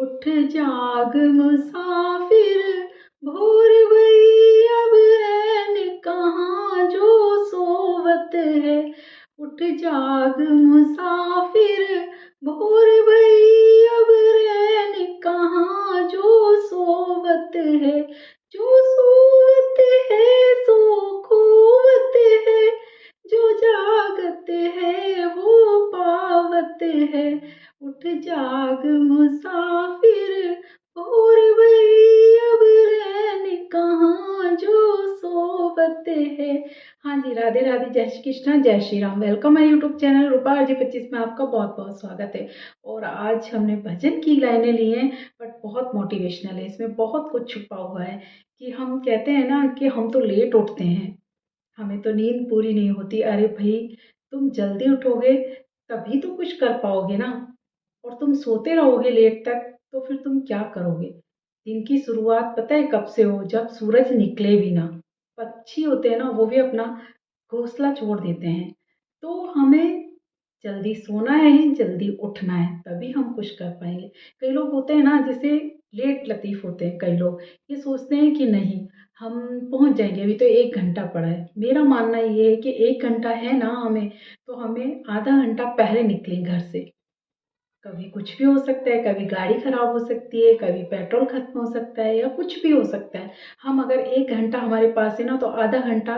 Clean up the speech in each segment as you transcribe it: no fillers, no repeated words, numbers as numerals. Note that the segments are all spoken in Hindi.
उठ जाग मुसाफिर, भोर भई अब रैन कहाँ जो सोवत है। उठ जाग मुसाफिर, भोर भई अब रैन कहाँ जो सोवत है। जो सोवत है सो खोवत है, जो जागत है वो पावत है। उठ जाग मुसाफिर, भोर भई अब रैन कहाँ जो सोवत है। हाँ जी, राधे राधे, जय श्री कृष्ण, जय श्री राम। वेलकम है यूट्यूब चैनल रूपा RJ 25 में आपका बहुत बहुत स्वागत है। और आज हमने भजन की लाइनें ली हैं, बट बहुत मोटिवेशनल है, इसमें बहुत कुछ छुपा हुआ है। कि हम कहते हैं ना कि हम तो लेट उठते हैं, हमें तो नींद पूरी नहीं होती। अरे भाई, तुम जल्दी उठोगे तभी तो कुछ कर पाओगे ना। और तुम सोते रहोगे लेट तक तो फिर तुम क्या करोगे। दिन की शुरुआत पता है कब से हो? जब सूरज निकले भी ना। पक्षी होते हैं ना, वो भी अपना घोंसला छोड़ देते हैं। तो हमें जल्दी सोना है, जल्दी उठना है, तभी हम कुछ कर पाएंगे। कई लोग होते हैं ना, जैसे लेट लतीफ़ होते हैं कई लोग, ये सोचते हैं कि नहीं हम पहुंच जाएंगे, अभी तो 1 घंटा पड़ा है। मेरा मानना ये है कि 1 घंटा है ना हमें, तो हमें आधा घंटा पहले निकलें घर से। कभी कुछ भी हो सकता है, कभी गाड़ी खराब हो सकती है, कभी पेट्रोल खत्म हो सकता है, या कुछ भी हो सकता है। हम अगर 1 घंटा हमारे पास है ना, तो आधा घंटा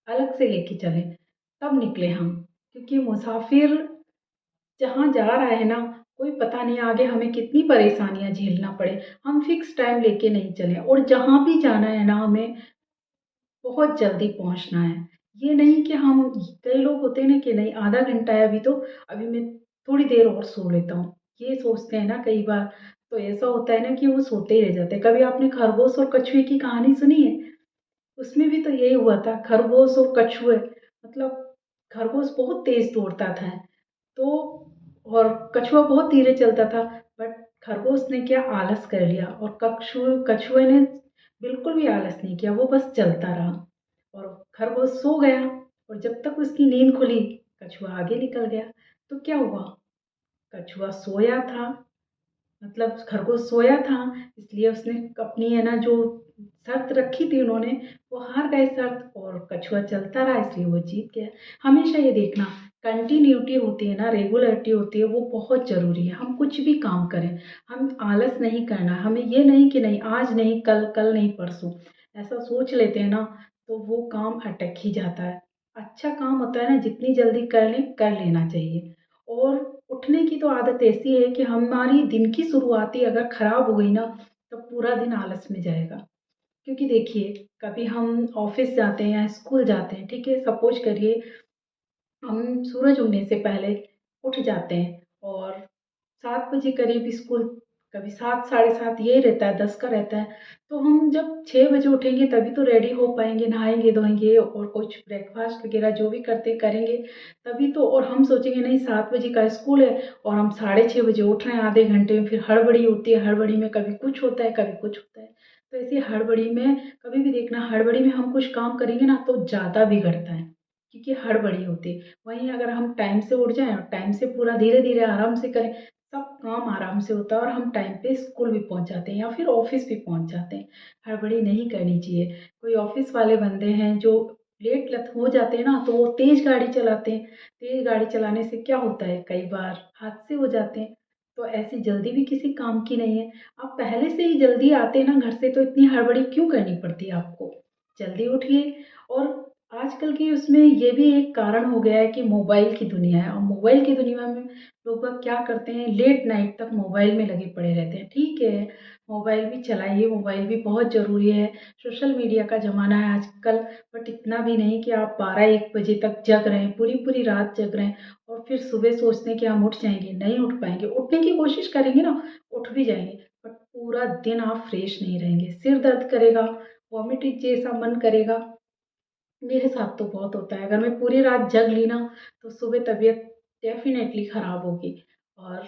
अलग से लेके चलें, तब निकले हम। क्योंकि मुसाफिर जहाँ जा रहा है ना, कोई पता नहीं आगे हमें कितनी परेशानियां झेलना पड़े। हम फिक्स टाइम लेके नहीं चले, और जहाँ भी जाना है ना, हमें बहुत जल्दी पहुंचना है। ये नहीं कि हम, कई लोग होते हैं ना कि नहीं आधा घंटा है अभी तो, अभी मैं थोड़ी देर और सो लेता हूँ, ये सोचते हैं ना कई बार। तो ऐसा होता है ना कि वो सोते ही रह जाते हैं। कभी आपने खरगोश और कछुए की कहानी सुनी है? उसमें भी तो यही हुआ था, खरगोश और कछुए। मतलब खरगोश बहुत तेज दौड़ता था, तो और कछुआ बहुत धीरे चलता था। बट खरगोश ने क्या, आलस कर लिया, और कछुए ने बिल्कुल भी आलस नहीं किया, वो बस चलता रहा। और खरगोश सो गया, और जब तक उसकी नींद खुली, कछुआ आगे निकल गया। तो क्या हुआ? कछुआ सोया था, मतलब खरगोश सोया था, इसलिए उसने अपनी है ना जो शर्त रखी थी उन्होंने, वो हार गए शर्त, और कछुआ चलता रहा, इसलिए वो जीत गया। हमेशा ये देखना, कंटिन्यूटी होती है ना, रेगुलरिटी होती है, वो बहुत ज़रूरी है। हम कुछ भी काम करें, हम आलस नहीं करना। हमें ये नहीं कि नहीं आज नहीं कल, कल नहीं परसों, ऐसा सोच लेते हैं ना, तो वो काम अटक ही जाता है। अच्छा काम होता है ना, जितनी जल्दी कर लें कर लेना चाहिए। और उठने की तो आदत ऐसी है कि हमारी दिन की शुरुआत ही अगर खराब हो गई ना, तो पूरा दिन आलस में जाएगा। क्योंकि देखिए, कभी हम ऑफिस जाते हैं या स्कूल जाते हैं, ठीक है, सपोज करिए हम सूरज उगने से पहले उठ जाते हैं, और 7 बजे करीब स्कूल, कभी 7, साढ़े 7 यही रहता है, 10 का रहता है। तो हम जब 6 बजे उठेंगे तभी तो रेडी हो पाएंगे, नहाएंगे धोएंगे और कुछ ब्रेकफास्ट वगैरह जो भी करते करेंगे, तभी तो। और हम सोचेंगे नहीं 7 बजे का स्कूल है, और हम 6:30 बजे उठ रहे हैं आधे घंटे में, फिर हड़बड़ी होती है। हड़बड़ी में कभी कुछ होता है, कभी कुछ होता है। तो ऐसी हड़बड़ी में, कभी भी देखना, हड़बड़ी में हम कुछ काम करेंगे ना तो ज़्यादा बिगड़ता है, क्योंकि हड़बड़ी होती है। वहीं अगर हम टाइम से उठ जाएं और टाइम से पूरा धीरे धीरे आराम से करें, सब काम आराम से होता है, और हम टाइम पे स्कूल भी पहुंच जाते हैं या फिर ऑफिस भी पहुंच जाते हैं। हड़बड़ी नहीं करनी चाहिए। कोई ऑफिस वाले बंदे हैं जो लेट लत हो जाते हैं ना, तो वो तेज गाड़ी चलाते हैं। तेज गाड़ी चलाने से क्या होता है, कई बार हादसे हो जाते हैं। तो ऐसी जल्दी भी किसी काम की नहीं है। आप पहले से ही जल्दी आते हैं ना घर से, तो इतनी हड़बड़ी क्यों करनी पड़ती है आपको? जल्दी उठिए। और आजकल की उसमें ये भी एक कारण हो गया है कि मोबाइल की दुनिया है, और मोबाइल की दुनिया में लोग बाग क्या करते हैं, लेट नाइट तक मोबाइल में लगे पड़े रहते हैं। ठीक है, मोबाइल भी चलाइए, मोबाइल भी बहुत ज़रूरी है, सोशल मीडिया का ज़माना है आजकल। बट इतना भी नहीं कि आप 12-1 बजे तक जग रहे हैं, पूरी पूरी रात जग रहे हैं, और फिर सुबह सोचते हैं कि हम उठ जाएंगे। नहीं उठ पाएंगे। उठने की कोशिश करेंगे ना, उठ भी जाएंगे, बट पूरा दिन आप फ्रेश नहीं रहेंगे, सिर दर्द करेगा, वॉमिटिंग जैसा मन करेगा। मेरे साथ तो बहुत होता है, अगर मैं पूरी रात जग ली ना, तो सुबह तबीयत डेफिनेटली खराब होगी, और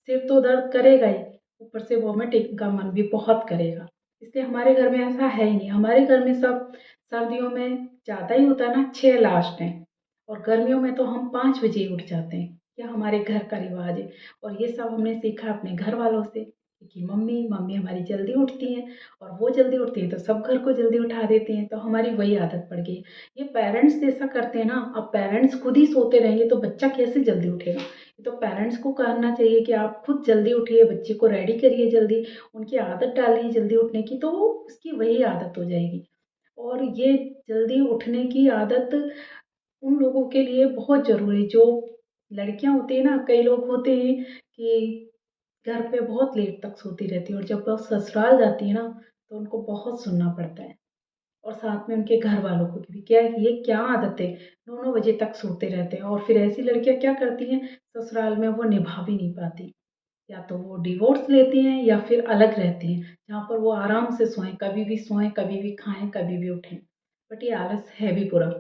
सिर तो दर्द करेगा ही, ऊपर से वॉमिटिंग का मन भी बहुत करेगा। इसलिए हमारे घर में ऐसा है ही नहीं। हमारे घर में सब सर्दियों में ज़्यादा ही होता है ना, 6 लास्ट है, और गर्मियों में तो हम 5 बजे ही उठ जाते हैं। यह हमारे घर का रिवाज है, और ये सब हमने सीखा अपने घर वालों से। कि मम्मी मम्मी हमारी जल्दी उठती हैं और वो जल्दी उठती हैं तो सब घर को जल्दी उठा देती हैं, तो हमारी वही आदत पड़ गई। ये पेरेंट्स जैसा करते हैं ना, अब पेरेंट्स खुद ही सोते रहेंगे तो बच्चा कैसे जल्दी उठेगा। ये तो पेरेंट्स को करना चाहिए कि आप खुद जल्दी उठिए, बच्चे को रेडी करिए जल्दी, उनकी आदत डालिए जल्दी उठने की, तो उसकी वही आदत हो जाएगी। और ये जल्दी उठने की आदत उन लोगों के लिए बहुत ज़रूरी, जो लड़कियां होती है ना, कई लोग होते हैं कि घर पे बहुत लेट तक सोती रहती है और जब वो ससुराल जाती है ना तो उनको बहुत सुनना पड़ता है। और साथ में उनके घर वालों को भी, क्या है ये क्या आदत है, 9-9 बजे तक सोते रहते हैं। और फिर ऐसी लड़कियां क्या करती हैं, ससुराल में वो निभा भी नहीं पाती, या तो वो डिवोर्स लेती हैं या फिर अलग रहती हैं, जहाँ पर वो आराम से सोएं, कभी भी खाएं, कभी भी उठें। बट ये आलस है भी बुरा।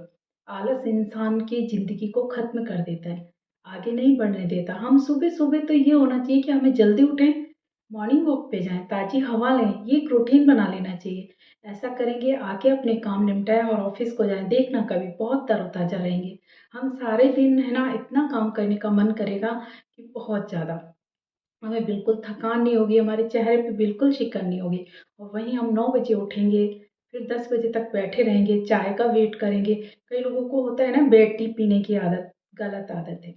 आलस इंसान की ज़िंदगी को ख़त्म कर देता है, आगे नहीं बढ़ने देता। हम सुबह-सुबह तो ये होना चाहिए कि हमें जल्दी उठें, मॉर्निंग वॉक पे जाएँ, ताज़ी हवा लें, ये एक रूटीन बना लेना चाहिए। ऐसा करेंगे, आके अपने काम निपटाएँ और ऑफ़िस को जाएँ, देखना कभी बहुत तरोताज़ा रहेंगे। हम सारे दिन है ना इतना काम करने का मन करेगा कि बहुत ज़्यादा। हमें बिल्कुल थकान नहीं होगी, हमारे चेहरे पे बिल्कुल शिकन नहीं होगी। और वहीं हम 9 बजे उठेंगे, फिर 10 बजे तक बैठे रहेंगे, चाय का वेट करेंगे। कई लोगों को होता है ना बेड टी पीने की आदत, गलत आदत है।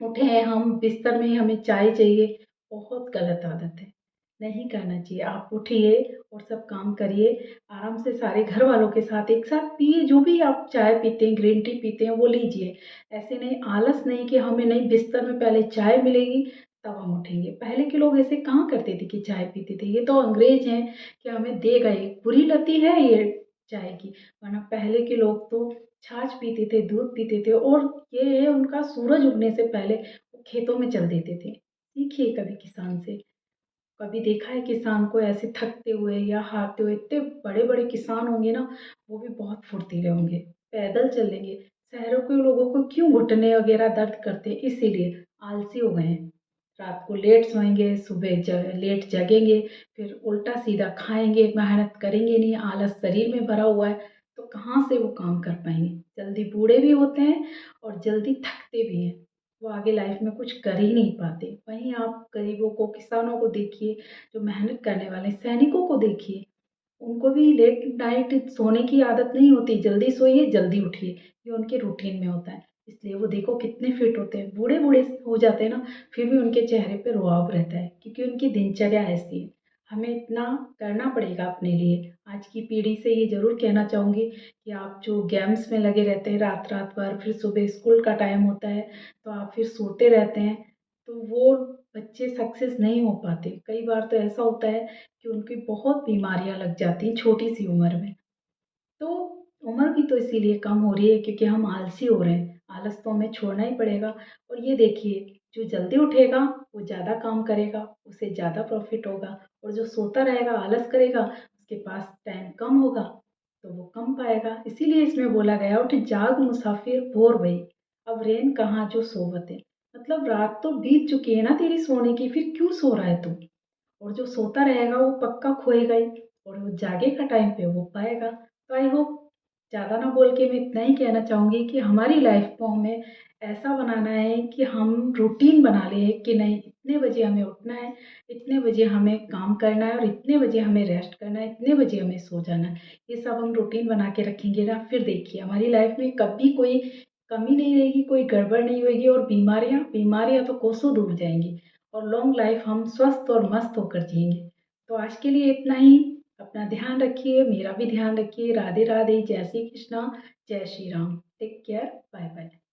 उठे हैं हम, बिस्तर में ही हमें चाय चाहिए, बहुत गलत आदत है, नहीं करना चाहिए। आप उठिए और सब काम करिए, आराम से सारे घर वालों के साथ एक साथ पिए, जो भी आप चाय पीते हैं, ग्रीन टी पीते हैं, वो लीजिए। ऐसे नहीं, आलस नहीं कि हमें नहीं, बिस्तर में पहले चाय मिलेगी, तब हम उठेंगे। पहले के लोग ऐसे कहाँ करते थे कि चाय पीते थे, ये तो अंग्रेज हैं कि हमें दे गए, बुरी लती है ये चाय की। वरना पहले के लोग तो छाछ पीते थे, दूध पीते थे, और ये है उनका सूरज उगने से पहले वो खेतों में चल देते थे। सीखिए कभी किसान से, कभी देखा है किसान को ऐसे थकते हुए या हारते हुए। इतने बड़े-बड़े किसान होंगे ना, वो भी बहुत फुर्तीले होंगे, पैदल चलेंगे। शहरों के लोगों को क्यों घुटने वगैरह दर्द करते हैं, इसीलिए आलसी हो गए हैं। रात को लेट सोएंगे, सुबह लेट जगेंगे, फिर उल्टा-सीधा खाएँगे, मेहनत करेंगे नहीं, आलस शरीर में भरा हुआ है, तो कहाँ से वो काम कर पाएँगे। जल्दी बूढ़े भी होते हैं और जल्दी थकते भी हैं। वो आगे लाइफ में कुछ कर ही नहीं पाते। वहीं आप गरीबों को, किसानों को देखिए, जो मेहनत करने वाले सैनिकों को देखिए, उनको भी लेट नाइट सोने की आदत नहीं होती, जल्दी सोइए, जल्दी उठिए, ये उनके रूटीन में होता है। इसलिए वो देखो कितने फिट होते हैं, बूढ़े-बूढ़े हो जाते हैं ना, फिर भी उनके चेहरे पे रुआब रहता है, क्योंकि उनकी दिनचर्या ऐसी है। हमें इतना करना पड़ेगा अपने लिए। आज की पीढ़ी से ये ज़रूर कहना चाहूँगी कि आप जो गेम्स में लगे रहते हैं रात-रात भर, फिर सुबह स्कूल का टाइम होता है, तो आप फिर सोते रहते हैं, तो वो बच्चे सक्सेस नहीं हो पाते। कई बार तो ऐसा होता है कि उनकी बहुत बीमारियाँ लग जाती हैं छोटी-सी उम्र में। तो उम्र भी तो इसीलिए कम हो रही है क्योंकि हम आलसी हो रहे हैं। आलस तो हमें छोड़ना ही पड़ेगा। और ये देखिए, जो जल्दी उठेगा वो ज़्यादा काम करेगा, उसे ज़्यादा प्रॉफ़िट होगा, और जो सोता रहेगा, आलस करेगा, उसके पास टाइम कम होगा, तो वो कम पाएगा। इसीलिए इसमें बोला गया, उठ जाग मुसाफिर भोर भई, अब रैन कहाँ जो सोवत है। मतलब रात तो बीत चुकी है ना तेरी सोने की, फिर क्यों सो रहा है तू? और जो सोता रहेगा वो पक्का खोएगा ही, और वो जागेगा टाइम पे वो पाएगा। तो आई होप, ज़्यादा ना बोल के मैं इतना ही कहना चाहूँगी कि हमारी लाइफ को हमें ऐसा बनाना है कि हम रूटीन बना लें कि नहीं, इतने बजे हमें उठना है, इतने बजे हमें काम करना है, और इतने बजे हमें रेस्ट करना है, इतने बजे हमें सो जाना है। ये सब हम रूटीन बना के रखेंगे ना, फिर देखिए हमारी लाइफ में कभी कोई कमी नहीं रहेगी, कोई गड़बड़ नहीं होगी, और बीमारियाँ बीमारियाँ तो कोसों दूर जाएँगी, और लॉन्ग लाइफ हम स्वस्थ और मस्त होकर जिएँगे। तो आज के लिए इतना ही। अपना ध्यान रखिए, मेरा भी ध्यान रखिए। राधे राधे, जय श्री कृष्णा, जय Shri Ram. Take care, bye bye.